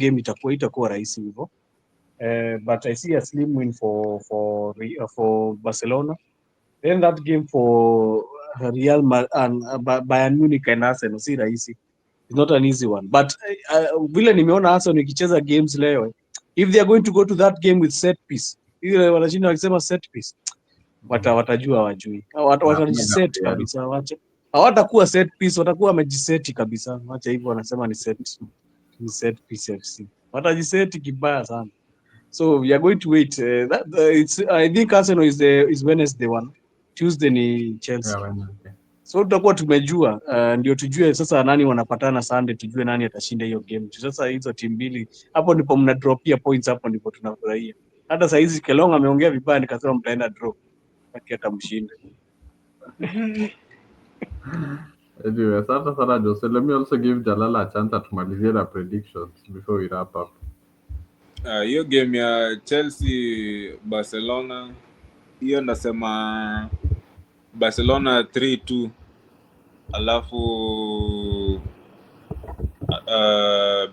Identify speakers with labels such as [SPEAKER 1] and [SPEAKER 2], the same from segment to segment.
[SPEAKER 1] game itakuwa rahisi hivyo. But I see a slim win for Barcelona. Then that game for Bayern Munich and Arsenal si rahisi. It's not an easy one. But vile nimeona Arsenal ikicheza games leo, if they are going to go to that game with set piece, ile wanashinda wakisema set piece, watajua wajui. Watajiset kabisa, hawatakuwa set piece, watakuwa wamejiseti kabisa. Wacha hivyo wanasema ni set piece FC. Watajiseti kibaya sana. So we are going to wait. I think Arsenal is Wednesday one. Tuesday ni Chelsea.
[SPEAKER 2] Yeah, Wednesday.
[SPEAKER 1] So tutakuwa tumejua ndio tujue sasa nani wanapatana Sunday, tujue nani atashinda hiyo game. Sasa hizo timu mbili hapo ndipo mna dropia points, hapo ndipo tunafurahia. Hata saa hizi Kelong ameongea vibaya, nikasema mtaenda draw haki atamshinda.
[SPEAKER 2] Anyway, asante sana Jose. Let me also give Jalala a chance atumalizie na predictions before we wrap up.
[SPEAKER 3] Hiyo game ya Chelsea Barcelona, hiyo nasema Barcelona 3-2, alafu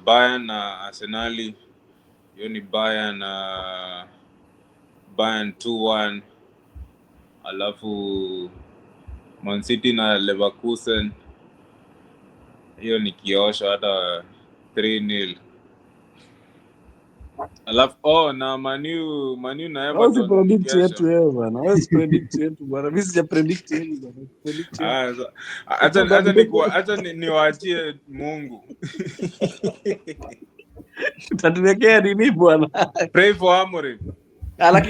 [SPEAKER 3] Bayern na Arsenal, hiyo ni Bayern 2-1, alafu Man City na Leverkusen, hiyo ni kiosho hata 3-0. Alafu na Manu na Everton.
[SPEAKER 1] Predict yetu wewe bwana. Wewe predict yetu bwana. Mimi sija predict yenu bwana.
[SPEAKER 3] Acha niwaachie Mungu.
[SPEAKER 1] Tatuwekea nini bwana?
[SPEAKER 3] Pray for Amorim.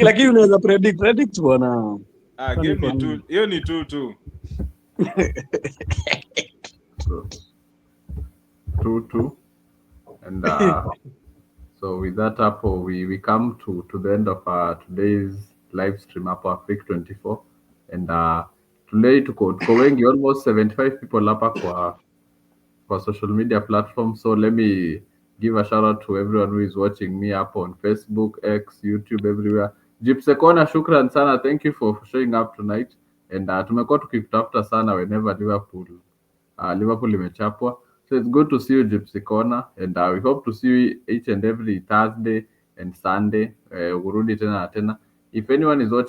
[SPEAKER 1] Lakini unaweza predict bwana.
[SPEAKER 3] Game ni 2. Hiyo ni 2-2.
[SPEAKER 2] 2-2. And so with that up, we come to the end of today's live stream up at Freak 24, and today tuko wengi, almost 75 people hapa kwa social media platforms. So let me give a shout out to everyone who is watching me up on Facebook, X, YouTube, everywhere. Gypsy Corner, shukran sana, thank you for showing up tonight, and tumekuwa tukikutafuta sana whenever Liverpool imechapwa. So it's good to see you, Gypsy Corner, and we hope to see you each and every Thursday and Sunday. Urudi tena. If anyone is watching